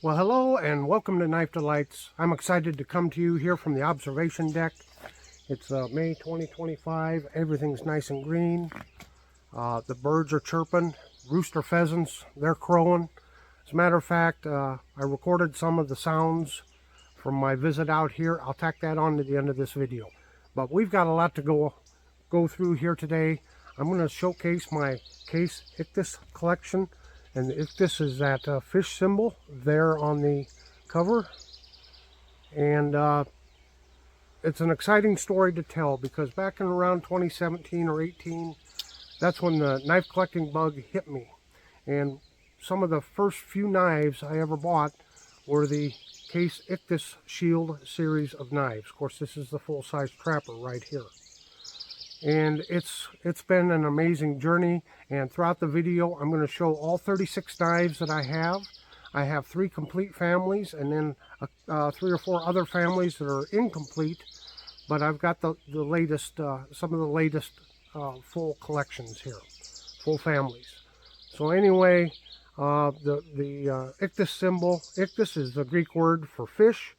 Well, hello and welcome to Knife Delights. I'm excited to come to you here from the observation deck. It's May 2025. Everything's nice and green. The birds are chirping. Rooster pheasants, they're crowing. As a matter of fact, I recorded some of the sounds from my visit out here. I'll tack that on to the end of this video. But we've got a lot to go through here today. I'm going to showcase my Case Ichthus collection. And Ichthus is that fish symbol there on the cover. And it's an exciting story to tell because back in around 2017 or 18, that's when the knife collecting bug hit me. And some of the first few knives I ever bought were the Case Ichthus Shield series of knives. Of course, this is the full-size trapper right here. And it's been an amazing journey, and throughout the video I'm going to show all 36 knives that I have. I have 3 complete families and then 3 or 4 other families that are incomplete, but I've got the latest, some of the latest full collections here, full families. So anyway, the Ichthus symbol, Ichthus is the Greek word for fish.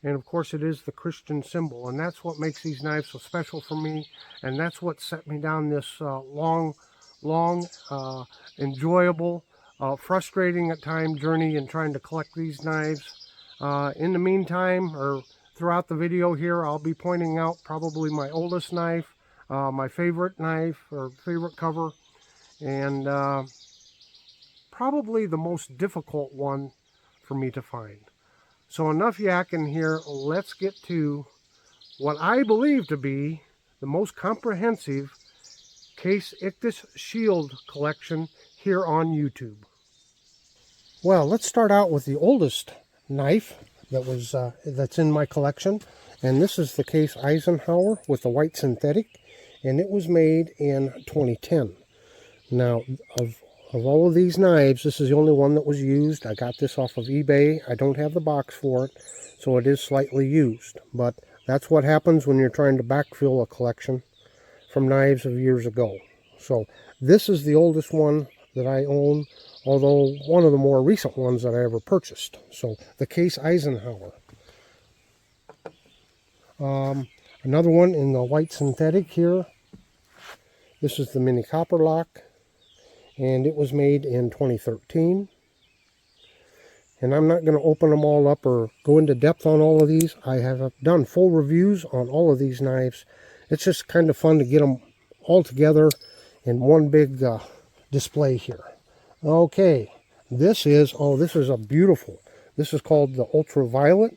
And of course it is the Christian symbol, and that's what makes these knives so special for me, and that's what set me down this long, enjoyable, frustrating at times journey in trying to collect these knives. In the meantime, or throughout the video here, I'll be pointing out probably my oldest knife, my favorite knife or favorite cover, and probably the most difficult one for me to find. So enough yakking here, let's get to what I believe to be the most comprehensive Case Ichthus Shield collection here on YouTube. Well, let's start out with the oldest knife that's in my collection. And this is the Case Eisenhower with the white synthetic. And it was made in 2010. Now, of all of these knives, this is the only one that was used. I got this off of eBay. I don't have the box for it, so it is slightly used. But that's what happens when you're trying to backfill a collection from knives of years ago. So this is the oldest one that I own, although one of the more recent ones that I ever purchased. So the Case Eisenhower. Another one in the white synthetic here. This is the mini Copperlock. And it was made in 2013. And I'm not going to open them all up or go into depth on all of these. I have done full reviews on all of these knives. It's just kind of fun to get them all together in one big display here. Okay, this is a beautiful, this is called the ultraviolet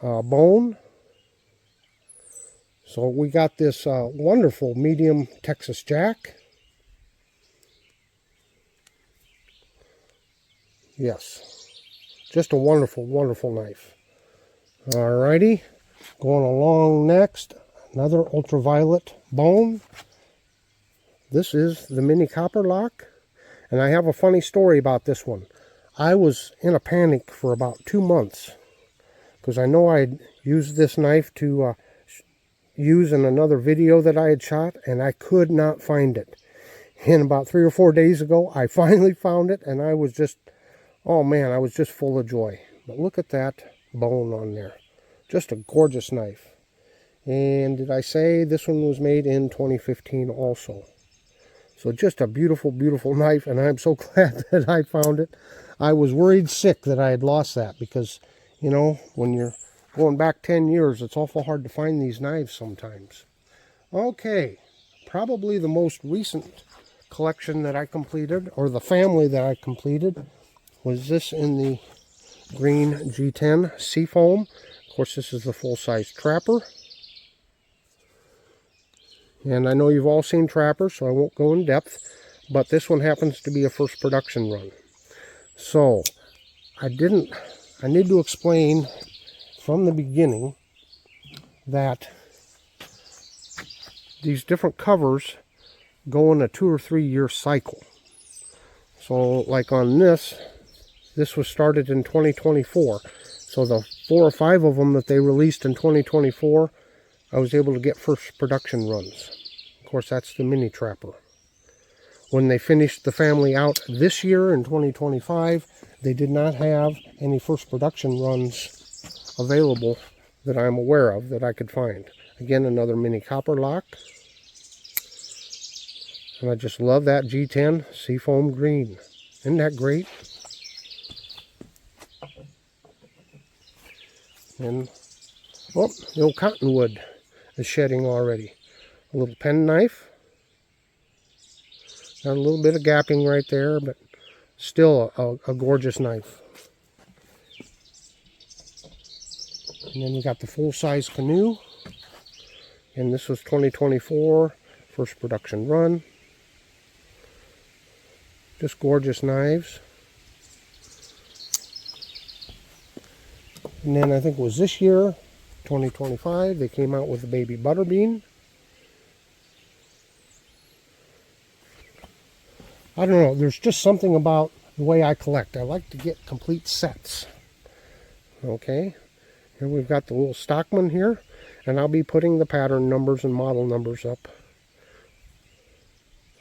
bone. So we got this wonderful medium Texas Jack. Yes, just a wonderful, wonderful knife. Alrighty, going along next, another ultraviolet bone. This is the mini Copperlock, and I have a funny story about this one. I was in a panic for about 2 months because I know I'd used this knife to use in another video that I had shot, and I could not find it. And about 3 or 4 days ago, I finally found it, and I was just, oh man, I was just full of joy. But look at that bone on there. Just a gorgeous knife. And did I say this one was made in 2015 also? So just a beautiful, beautiful knife, and I'm so glad that I found it. I was worried sick that I had lost that because, you know, when you're going back 10 years, it's awful hard to find these knives sometimes. Okay, probably the most recent collection that I completed, or the family that I completed, was this in the green G10 Seafoam. Of course, this is the full-size trapper. And I know you've all seen trappers, so I won't go in depth, but this one happens to be a first production run. So, I need to explain from the beginning that these different covers go in a 2 or 3 year cycle. So, like on this was started in 2024. So the 4 or 5 of them that they released in 2024, I was able to get first production runs. Of course, that's the mini trapper. When they finished the family out this year in 2025, they did not have any first production runs available that I'm aware of that I could find. Again, another mini Copperlock. And I just love that G10 Seafoam green. Isn't that great? And, oh, the old cottonwood is shedding already. A little penknife. Got a little bit of gapping right there, but still a gorgeous knife. And then we got the full-size canoe. And this was 2024, first production run. Just gorgeous knives. And then I think it was this year, 2025, they came out with the baby Butterbean. I don't know, there's just something about the way I collect. I like to get complete sets. Okay, here we've got the little Stockman here, and I'll be putting the pattern numbers and model numbers up.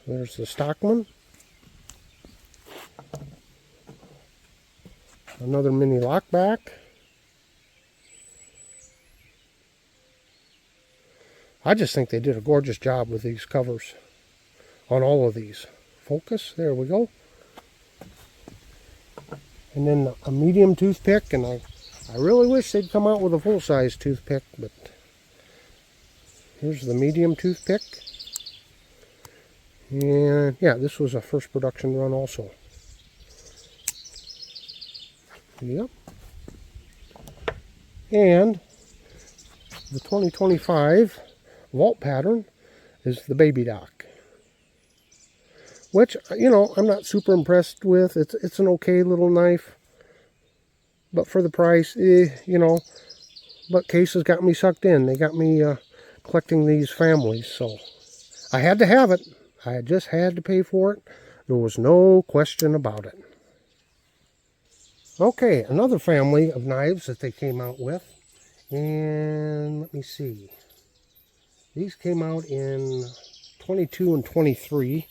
There's the Stockman. Another mini Lockback. I just think they did a gorgeous job with these covers on all of these. Focus, there we go. And then a medium toothpick, and I really wish they'd come out with a full-size toothpick, but here's the medium toothpick. And yeah, this was a first production run also. Yep. And the 2025 vault pattern is the baby dock, which, you know, I'm not super impressed with. It's an okay little knife, but for the price, you know, but Case has got me sucked in. They got me collecting these families, so I had to have it. I just had to pay for it. There was no question about it. Okay, another family of knives that they came out with, and let me see. These came out in 22 and 23.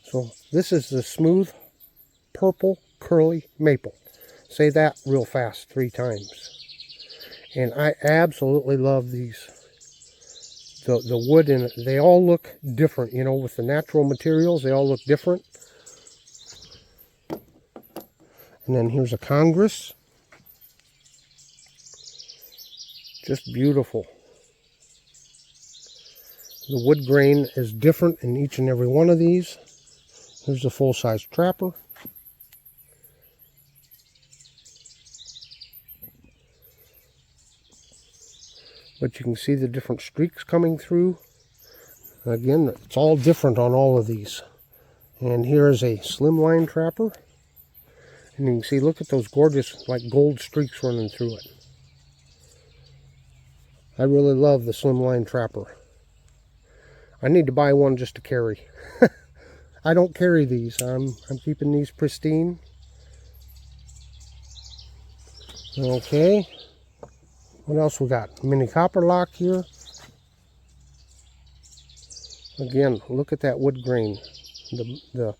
So this is the smooth purple curly maple. Say that real fast 3 times. And I absolutely love these. The wood in it, they all look different, you know, with the natural materials, they all look different. And then here's a Congress. Just beautiful. The wood grain is different in each and every one of these. Here's a full-size trapper. But you can see the different streaks coming through. Again, it's all different on all of these. And here is a slimline trapper. And you can see, look at those gorgeous, like, gold streaks running through it. I really love the slimline trapper. I need to buy one just to carry. I don't carry these. I'm keeping these pristine. Okay. What else we got? Mini Copperlock here. Again, look at that wood grain. The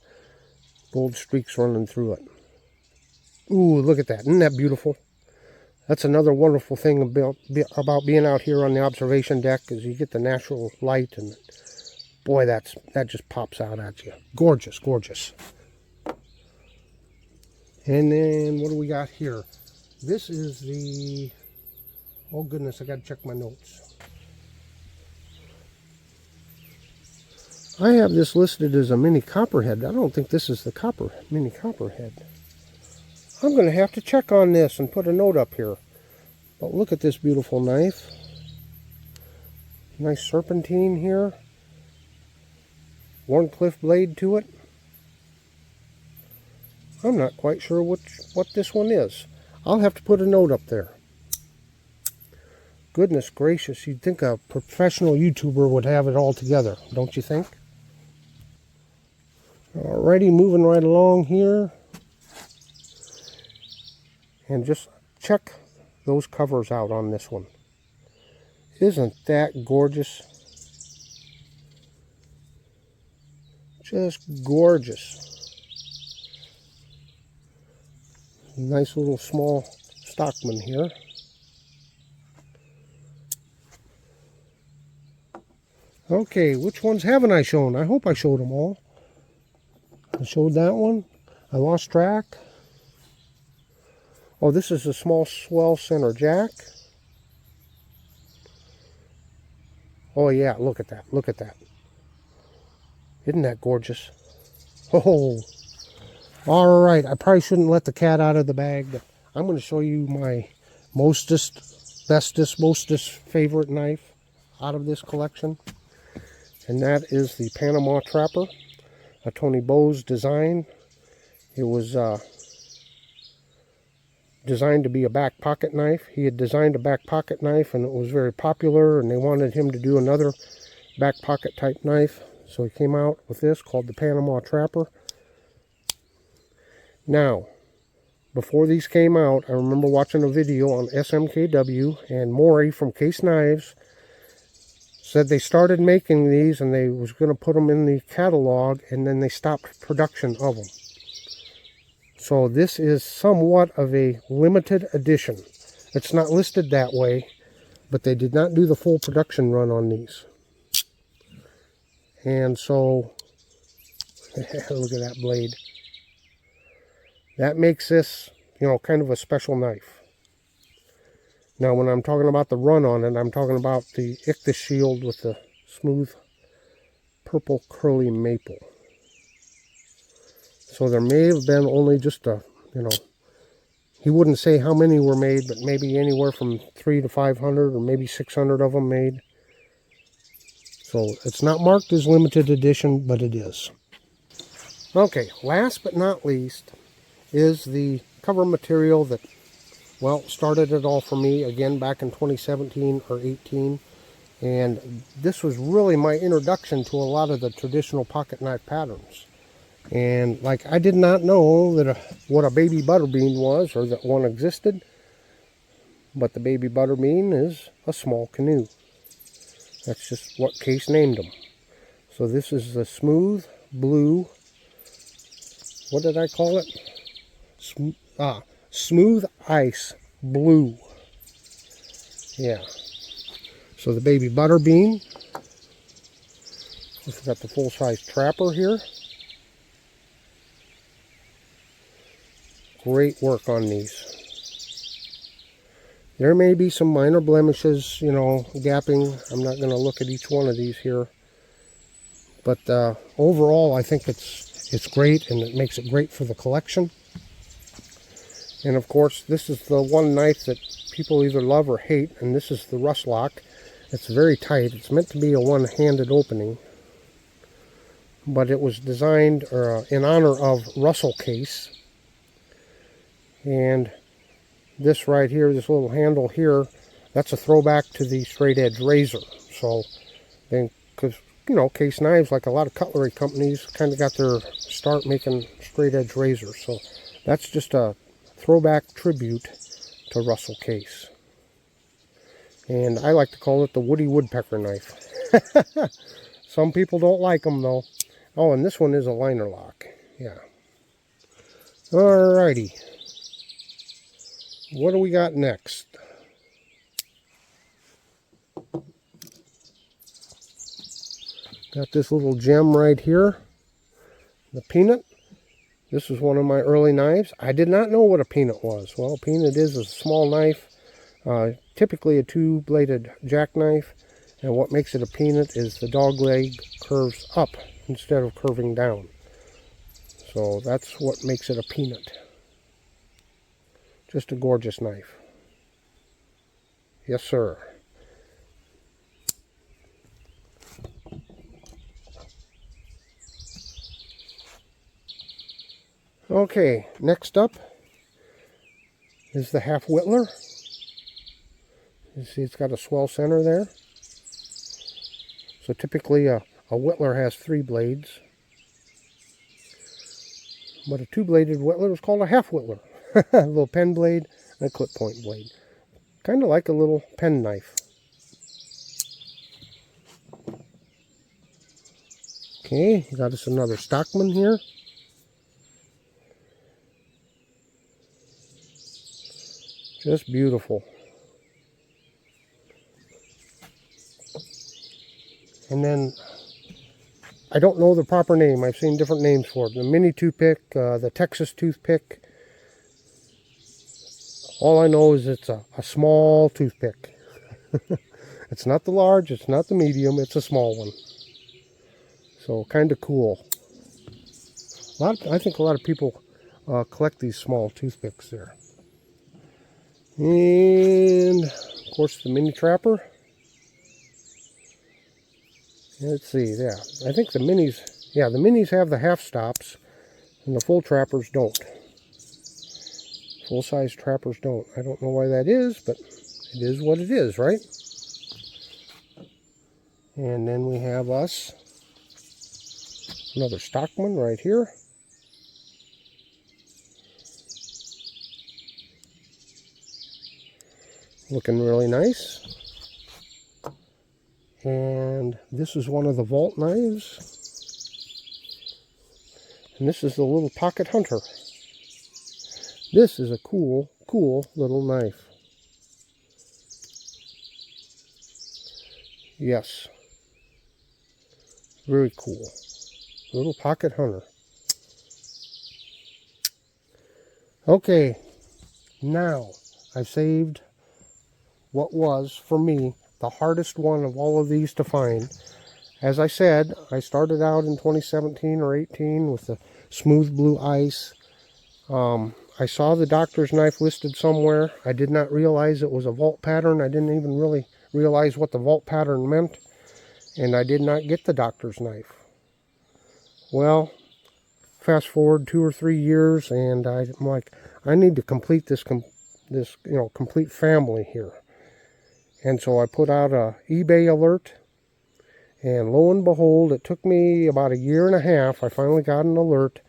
gold streaks running through it. Ooh, look at that. Isn't that beautiful? That's another wonderful thing about being out here on the observation deck, is you get the natural light, and boy, that just pops out at you. Gorgeous, gorgeous. And then what do we got here? This is the, oh goodness, I gotta check my notes. I have this listed as a mini copperhead. I don't think this is the mini copperhead. I'm going to have to check on this and put a note up here. But look at this beautiful knife. Nice serpentine here. Wharncliffe blade to it. I'm not quite sure what this one is. I'll have to put a note up there. Goodness gracious, you'd think a professional YouTuber would have it all together, don't you think? Alrighty, moving right along here. And just check those covers out on this one. Isn't that gorgeous? Just gorgeous. Nice little small Stockman here. Okay, which ones haven't I shown? I hope I showed them all. I showed that one. I lost track. Oh, this is a small swell center jack. Oh yeah, look at that. Look at that. Isn't that gorgeous? Oh, all right. I probably shouldn't let the cat out of the bag, but I'm going to show you my bestest favorite knife out of this collection. And that is the Panama Trapper, a Tony Bowes design. It was designed to be a back pocket knife. He had designed a back pocket knife and it was very popular, and they wanted him to do another back pocket type knife. So he came out with this called the Panama Trapper. Now, before these came out, I remember watching a video on SMKW, and Maury from Case Knives said they started making these and they was going to put them in the catalog, and then they stopped production of them. So this is somewhat of a limited edition. It's not listed that way, but they did not do the full production run on these. And so, look at that blade. That makes this, kind of a special knife. Now, when I'm talking about the run on it, I'm talking about the Ichthus shield with the smooth purple curly maple. So there may have been only just he wouldn't say how many were made, but maybe anywhere from 300 to 500 or maybe 600 of them made. So it's not marked as limited edition, but it is. Okay, last but not least is the cover material that, well, started it all for me again back in 2017 or 18. And this was really my introduction to a lot of the traditional pocket knife patterns. And like, I did not know that what a baby Butterbean was, or that one existed. But the baby Butterbean is a small canoe. That's just what Case named them. So this is the smooth blue, what did I call it? Smooth ice blue. Yeah. So the baby Butterbean. We've got the full-size Trapper here. Great work on these. There may be some minor blemishes, gapping. I'm not going to look at each one of these here. But overall, I think it's great, and it makes it great for the collection. And of course, this is the one knife that people either love or hate, and this is the rust lock. It's very tight. It's meant to be a one-handed opening. But it was designed in honor of Russell Case. And this right here, this little handle here, that's a throwback to the straight edge razor. So, because, Case Knives, like a lot of cutlery companies, kind of got their start making straight edge razors. So that's just a throwback tribute to Russell Case. And I like to call it the Woody Woodpecker knife. Some people don't like them though. Oh, and this one is a liner lock. Yeah. Alrighty. What do we got next? Got this little gem right here. The Peanut. This was one of my early knives. I did not know what a Peanut was. Well, a Peanut is a small knife, typically a two-bladed jackknife. And what makes it a Peanut is the dog leg curves up instead of curving down. So that's what makes it a Peanut. Just a gorgeous knife. Yes, sir. Okay, next up is the half whittler. You see it's got a swell center there. So typically a whittler has 3 blades. But a 2-bladed whittler is called a half whittler. A little pen blade and a clip point blade. Kind of like a little pen knife. Okay, got us another Stockman here. Just beautiful. And then, I don't know the proper name. I've seen different names for it. The mini toothpick, the Texas toothpick. All I know is it's a small toothpick. It's not the large, it's not the medium, it's a small one. So kind of cool. I think a lot of people collect these small toothpicks there. And of course the mini trapper. Let's see, yeah. I think the minis have the half stops and the full trappers don't. Full-size trappers don't. I don't know why that is, but it is what it is, right? And then we have us another Stockman right here. Looking really nice. And this is one of the vault knives. And this is the little pocket hunter. This is a cool, cool little knife. Yes. Very cool. Little pocket hunter. Okay. Now, I've saved what was, for me, the hardest one of all of these to find. As I said, I started out in 2017 or 18 with the smooth blue ice. I saw the doctor's knife listed somewhere. I did not realize it was a vault pattern. I didn't even really realize what the vault pattern meant. And I did not get the doctor's knife. Well, fast forward 2 or 3 years, and I'm like, I need to complete this complete family here. And so I put out a eBay alert, and lo and behold, it took me about 1.5 years. I finally got an alert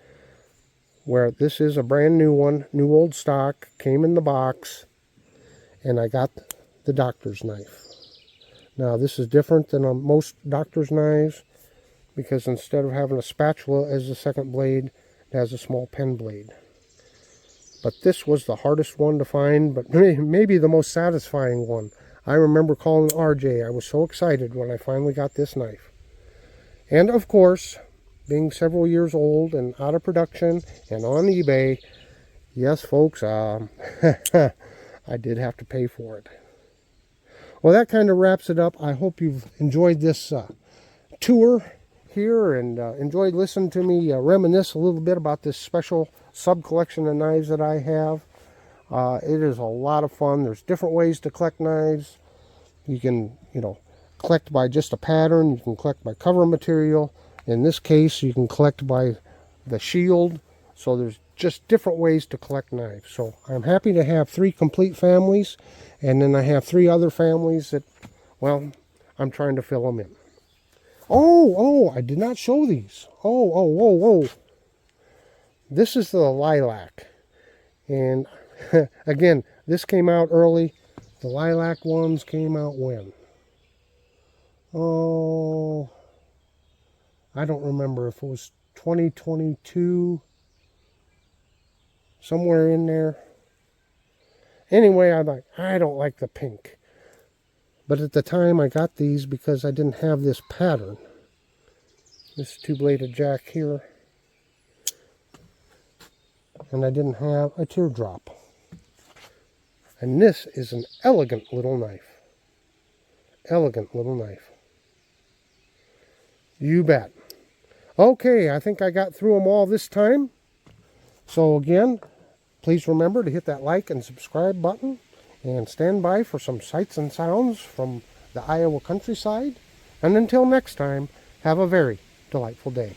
where this is a brand new one, new old stock, came in the box, and I got the doctor's knife. Now this is different than most doctor's knives, because instead of having a spatula as the second blade, it has a small pen blade. But this was the hardest one to find, but maybe the most satisfying one. I remember calling RJ. I was so excited when I finally got this knife. And of course, being several years old and out of production and on eBay, yes folks, I did have to pay for it. Well, that kind of wraps it up. I hope you've enjoyed this tour here and enjoyed listening to me reminisce a little bit about this special sub-collection of knives that I have. It is a lot of fun. There's different ways to collect knives. You can, collect by just a pattern. You can collect by cover material. In this case, you can collect by the shield. So there's just different ways to collect knives. So I'm happy to have 3 complete families. And then I have 3 other families that, well, I'm trying to fill them in. Oh, I did not show these. Oh. This is the lilac. And again, this came out early. The lilac ones came out when? Oh, I don't remember if it was 2022. Somewhere in there. Anyway, I don't like the pink. But at the time I got these because I didn't have this pattern. This 2-bladed jack here. And I didn't have a teardrop. And this is an elegant little knife. Elegant little knife. You bet. Okay, I think I got through them all this time. So again, please remember to hit that like and subscribe button. And stand by for some sights and sounds from the Iowa countryside. And until next time, have a very delightful day.